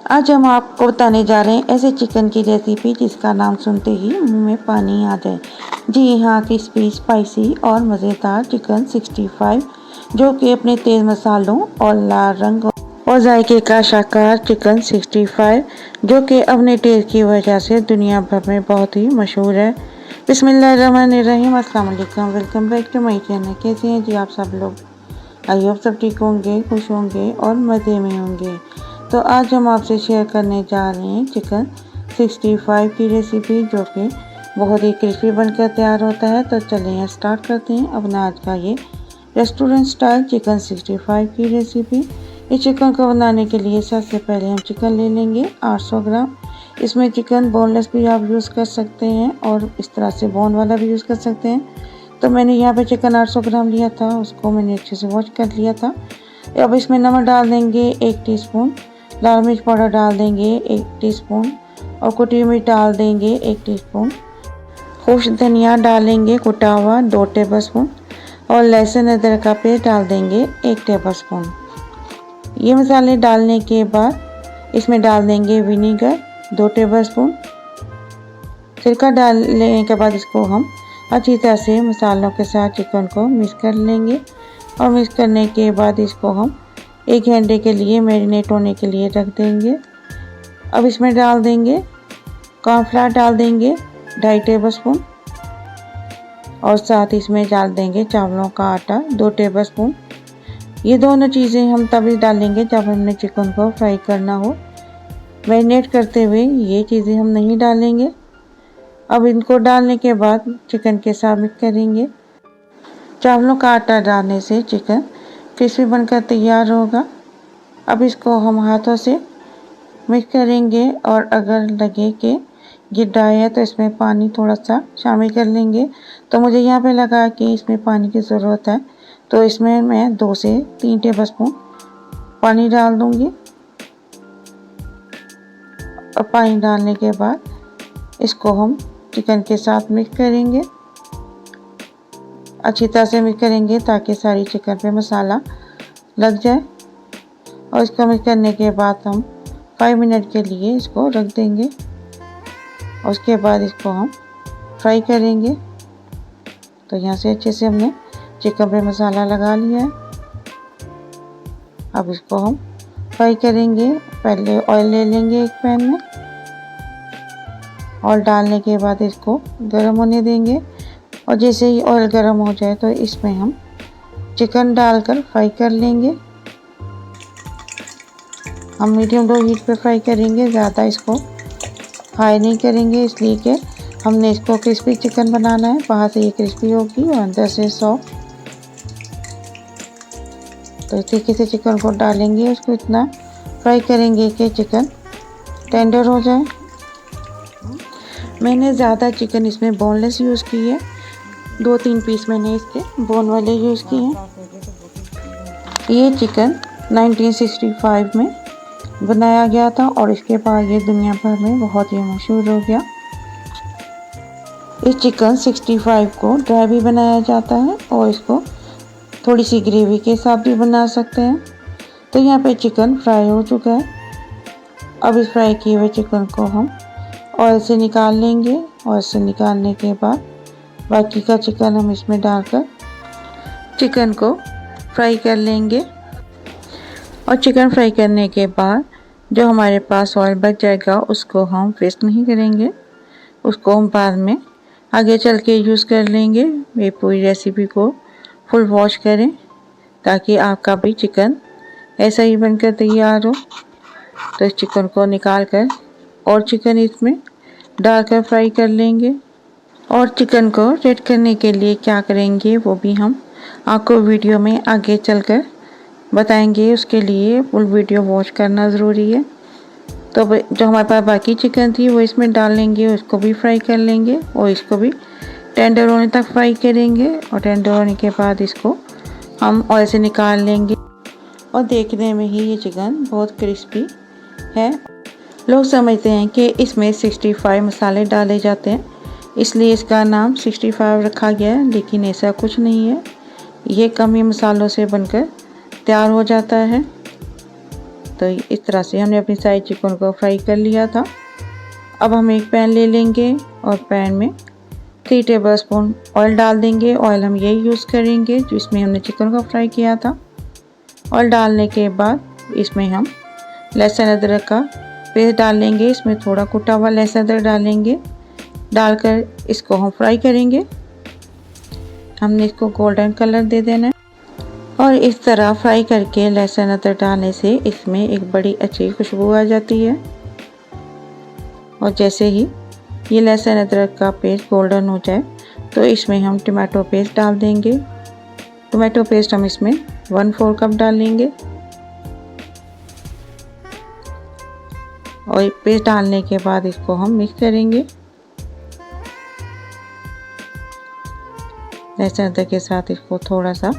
आज हम आपको बताने जा रहे हैं ऐसे चिकन की रेसिपी जिसका नाम सुनते ही मुंह में पानी आ जाए। जी हाँ, क्रिस्पी, स्पाइसी और मज़ेदार चिकन 65 जो कि अपने तेज़ मसालों और लाल रंग और जायके का शानदार चिकन 65 जो कि अपने टेस्ट की वजह से दुनिया भर में बहुत ही मशहूर है। बिस्मिल्लाहिर्रहमानिर्रहीम, अस्सलाम वालेकुम, welcome back to my channel. कैसे हैं जी आप सब लोग? आई होप सब ठीक होंगे, खुश होंगे और मज़े में होंगे। तो आज हम आपसे शेयर करने जा रहे हैं चिकन 65 की रेसिपी जो कि बहुत ही क्रिस्पी बनकर तैयार होता है। तो चलिए स्टार्ट करते हैं अपना आज का ये रेस्टोरेंट स्टाइल चिकन 65 की रेसिपी। इस चिकन को बनाने के लिए सबसे पहले हम चिकन ले लेंगे 800 ग्राम। इसमें चिकन बोनलेस भी आप यूज़ कर सकते हैं और इस तरह से बोन वाला भी यूज़ कर सकते हैं। तो मैंने यहाँ पे चिकन 800 ग्राम लिया था, उसको मैंने अच्छे से वॉश कर लिया था। अब इसमें नमक डाल देंगे 1 टीस्पून, लाल मिर्च पाउडर डाल देंगे 1 टीस्पून और कुटी मिर्च डाल देंगे 1 टीस्पून। खुश धनिया डालेंगे कुटा हुआ 2 टेबलस्पून और लहसुन अदरक का पेस्ट डाल देंगे 1 टेबलस्पून। ये मसाले डालने के बाद इसमें डाल देंगे विनीगर 2 टेबलस्पून। सिरका डालने के बाद इसको हम अच्छी तरह से मसालों के साथ चिकन को मिक्स कर लेंगे और मिक्स करने के बाद इसको हम 1 घंटे के लिए मैरिनेट होने के लिए रख देंगे। अब इसमें डाल देंगे कॉर्नफ्लावर, डाल देंगे 2.5 टेबलस्पून और साथ इसमें डाल देंगे चावलों का आटा 2 टेबलस्पून। ये दोनों चीज़ें हम तभी डालेंगे जब हमने चिकन को फ्राई करना हो। मैरिनेट करते हुए ये चीज़ें हम नहीं डालेंगे। अब इनको डालने के बाद चिकन के साथ मिक्स करेंगे। चावलों का आटा डालने से चिकन क्रिस्पी बनकर तैयार होगा। अब इसको हम हाथों से मिक्स करेंगे और अगर लगे कि ये ड्राई है तो इसमें पानी थोड़ा सा शामिल कर लेंगे। तो मुझे यहाँ पे लगा कि इसमें पानी की ज़रूरत है, तो इसमें मैं 2 से 3 टेबलस्पून पानी डाल दूँगी। और पानी डालने के बाद इसको हम चिकन के साथ मिक्स करेंगे, अच्छी तरह से मिक्स करेंगे ताकि सारी चिकन पे मसाला लग जाए। और इसको मिक्स करने के बाद हम 5 मिनट के लिए इसको रख देंगे और उसके बाद इसको हम फ्राई करेंगे। तो यहाँ से अच्छे से हमने चिकन पे मसाला लगा लिया है। अब इसको हम फ्राई करेंगे। पहले ऑयल ले लेंगे एक पैन में, ऑयल डालने के बाद इसको गर्म होने देंगे और जैसे ही ऑयल गर्म हो जाए तो इसमें हम चिकन डालकर फ्राई कर लेंगे। हम मीडियम लो हीट पे फ्राई करेंगे, ज़्यादा इसको हाई नहीं करेंगे, इसलिए कि हमने इसको क्रिस्पी चिकन बनाना है। बाहर से ये क्रिस्पी होगी और अंदर से सॉफ्ट। तो इस तरीके से चिकन को डालेंगे, उसको इतना फ्राई करेंगे कि चिकन टेंडर हो जाए। मैंने ज़्यादा चिकन इसमें बोनलेस यूज़ की है, 2-3 पीस मैंने इसके बोन वाले यूज़ किए हैं। ये चिकन 1965 में बनाया गया था और इसके बाद ये दुनिया भर में बहुत ही मशहूर हो गया। इस चिकन 65 को ड्राई भी बनाया जाता है और इसको थोड़ी सी ग्रेवी के साथ भी बना सकते हैं। तो यहाँ पे चिकन फ्राई हो चुका है। अब इस फ्राई किए हुए चिकन को हम ऑयल से निकाल लेंगे। ऑयल से निकालने के बाद बाकी का चिकन हम इसमें डालकर चिकन को फ्राई कर लेंगे। और चिकन फ्राई करने के बाद जो हमारे पास ऑयल बच जाएगा उसको हम वेस्ट नहीं करेंगे, उसको हम बाद में आगे चल के यूज़ कर लेंगे। ये पूरी रेसिपी को फुल वॉश करें ताकि आपका भी चिकन ऐसा ही बनकर तैयार हो। तो इस चिकन को निकाल कर और चिकन इसमें डालकर फ्राई कर लेंगे। और चिकन को रेड करने के लिए क्या करेंगे वो भी हम आपको वीडियो में आगे चलकर बताएंगे। उसके लिए फुल वीडियो वॉच करना ज़रूरी है। तो जो हमारे पास बाकी चिकन थी वो इसमें डाल लेंगे, उसको भी फ्राई कर लेंगे और इसको भी टेंडर होने तक फ्राई करेंगे। और टेंडर होने के बाद इसको हम ऑयल से निकाल लेंगे। और देखने में ही ये चिकन बहुत क्रिस्पी है। लोग समझते हैं कि इसमें 65 मसाले डाले जाते हैं, इसलिए इसका नाम 65 रखा गया है, लेकिन ऐसा कुछ नहीं है। ये कम ही मसालों से बनकर तैयार हो जाता है। तो तो इस तरह से हमने अपनी सारी चिकन को फ्राई कर लिया था। अब हम एक पैन ले लेंगे और पैन में 3 टेबलस्पून ऑयल डाल देंगे। ऑयल हम यही यूज़ करेंगे जिसमें हमने चिकन को फ्राई किया था। ऑयल डालने के बाद इसमें हम लहसुन अदरक का पेस्ट डाल लेंगे। इसमें थोड़ा कुटा हुआ लहसुन अदरक डालेंगे। डालकर इसको हम फ्राई करेंगे। हमने इसको गोल्डन कलर दे देना है और इस तरह फ्राई करके लहसुन अदरक डालने से इसमें एक बड़ी अच्छी खुशबू आ जाती है। और जैसे ही ये लहसुन अदरक का पेस्ट गोल्डन हो जाए तो इसमें हम टमाटो पेस्ट डाल देंगे। टमाटो पेस्ट हम इसमें 1/4 कप डालेंगे और पेस्ट डालने के बाद इसको हम मिक्स करेंगे लहसुन अदरक के साथ। इसको थोड़ा सा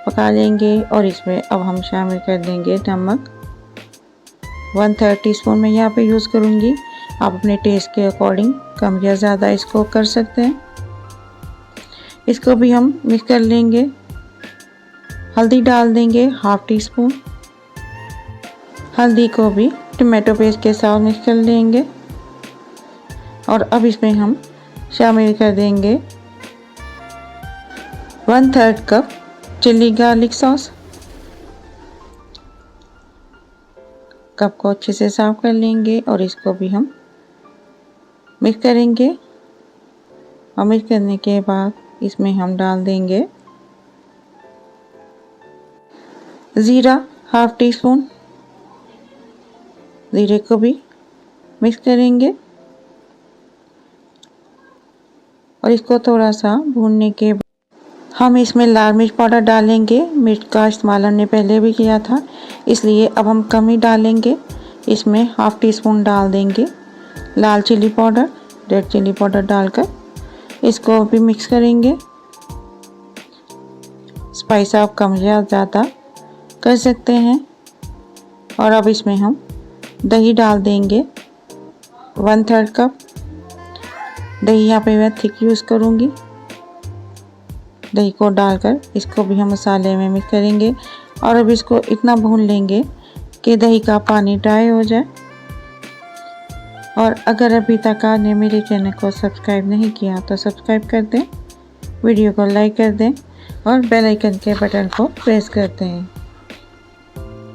पका लेंगे और इसमें अब हम शामिल कर देंगे नमक। 1/3 टीस्पून मैं यहाँ पे यूज़ करूँगी। आप अपने टेस्ट के अकॉर्डिंग कम या ज़्यादा इसको कर सकते हैं। इसको भी हम मिक्स कर लेंगे। हल्दी डाल देंगे 1/2 टीस्पून। हल्दी को भी टमाटो पेस्ट के साथ मिक्स कर लेंगे और अब इसमें हम शामिल कर देंगे 1/3 cup chilli garlic sauce. Cup को अच्छे से साफ कर लेंगे और इसको भी हम मिक्स करेंगे। और मिक्स करने के बाद इसमें हम डाल देंगे ज़ीरा 1/2 टीस्पून। ज़ीरे को भी मिक्स करेंगे और इसको थोड़ा सा भूनने के बाद हम इसमें लाल मिर्च पाउडर डालेंगे। मिर्च का इस्तेमाल हमने पहले भी किया था, इसलिए अब हम कम ही डालेंगे। इसमें 1/2 टीस्पून डाल देंगे लाल chilli powder, red chilli powder डालकर इसको भी मिक्स करेंगे। स्पाइस आप कम या ज़्यादा कर सकते हैं। और अब इसमें हम दही डाल देंगे 1/3 कप। दही यहाँ पे मैं थिक यूज़ करूँगी। दही को डालकर इसको भी हम मसाले में मिक्स करेंगे और अब इसको इतना भून लेंगे कि दही का पानी ड्राई हो जाए। और अगर अभी तक आपने मेरे चैनल को सब्सक्राइब नहीं किया तो सब्सक्राइब कर दें, वीडियो को लाइक कर दें और बेल आइकन के बटन को प्रेस कर दें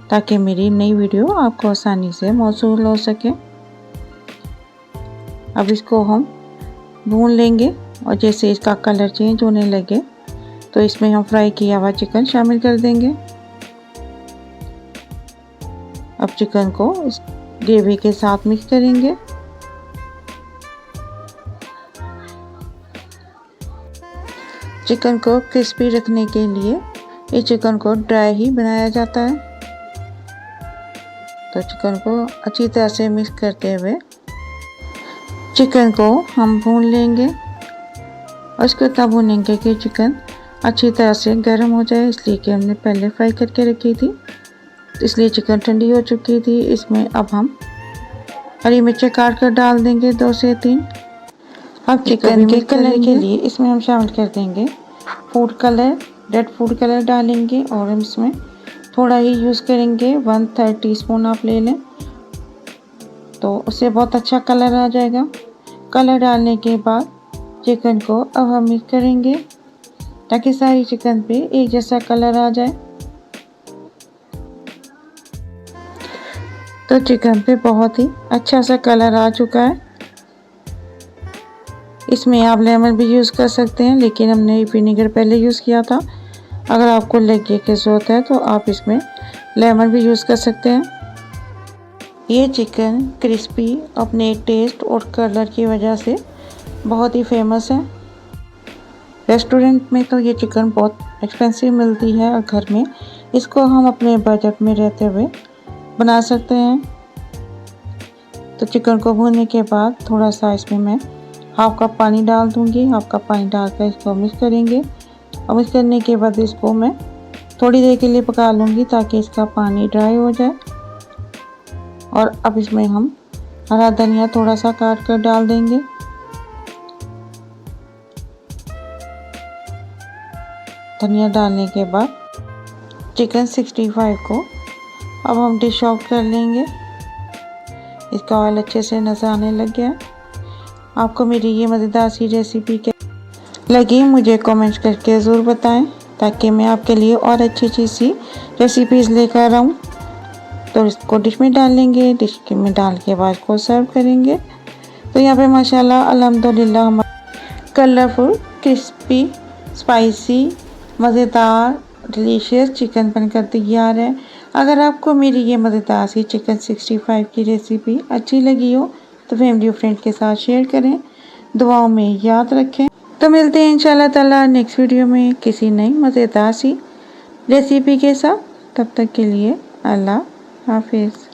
ताकि मेरी नई वीडियो आपको आसानी से मौसूल हो सके। अब इसको हम भून लेंगे और जैसे इसका कलर चेंज होने लगे तो इसमें हम फ्राई किया हुआ चिकन शामिल कर देंगे। अब चिकन को इस ग्रेवी के साथ मिक्स करेंगे। चिकन को क्रिस्पी रखने के लिए इस चिकन को ड्राई ही बनाया जाता है। तो चिकन को अच्छी तरह से मिक्स करते हुए चिकन को हम भून लेंगे और इसको तब भूनेंगे कि चिकन अच्छी तरह से गर्म हो जाए, इसलिए कि हमने पहले फ्राई करके रखी थी, इसलिए चिकन ठंडी हो चुकी थी। इसमें अब हम हरी मिर्चें काट कर डाल देंगे 2 से 3। अब चिकन के कलर के लिए इसमें हम शामिल कर देंगे food colour, red food colour डालेंगे और हम इसमें थोड़ा ही यूज़ करेंगे। 1/3 टीस्पून आप ले लें तो उससे बहुत अच्छा कलर आ जाएगा। कलर डालने के बाद चिकन को अब हम मिक्स करेंगे ताकि सारी चिकन पे एक जैसा कलर आ जाए। तो चिकन पे बहुत ही अच्छा सा कलर आ चुका है। इसमें आप लेमन भी यूज़ कर सकते हैं, लेकिन हमने विनेगर पहले यूज़ किया था। अगर आपको लगे कि ज़रूरत है तो आप इसमें लेमन भी यूज़ कर सकते हैं। ये चिकन क्रिस्पी अपने टेस्ट और कलर की वजह से बहुत ही फेमस है। रेस्टोरेंट में तो ये चिकन बहुत एक्सपेंसिव मिलती है और घर में इसको हम अपने बजट में रहते हुए बना सकते हैं। तो चिकन को भूनने के बाद थोड़ा सा इसमें मैं 1/2 कप पानी डाल दूँगी। 1/2 कप पानी डालकर इसको मिक्स करेंगे और मिक्स करने के बाद इसको मैं थोड़ी देर के लिए पका लूँगी ताकि इसका पानी ड्राई हो जाए। और अब इसमें हम हरा धनिया थोड़ा सा काट कर डाल देंगे। धनिया डालने के बाद चिकन 65 को अब हम डिश ऑफ कर लेंगे। इसका ऑयल अच्छे से नज़र आने लग गया है। आपको मेरी ये मज़ेदार सी रेसिपी लगी मुझे कमेंट्स करके ज़रूर बताएं, ताकि मैं आपके लिए और अच्छी सी रेसिपीज़ लेकर आऊँ। तो इसको डिश में डाल लेंगे। डिश में डाल के बाद इसको सर्व करेंगे। तो यहाँ पे माशाल्लाह अल्हम्दुलिल्लाह हमारा कलरफुल, क्रिस्पी, स्पाइसी, मज़ेदार, डिलीशियस चिकन बनकर तैयार है। अगर आपको मेरी ये मज़ेदार सी चिकन 65 की रेसिपी अच्छी लगी हो तो फैमिली और फ्रेंड के साथ शेयर करें। दुआओं में याद रखें। तो मिलते हैं इंशाल्लाह ताला नेक्स्ट वीडियो में किसी नई मज़ेदार सी रेसिपी के साथ। तब तक के लिए अल्लाह हाफिज़।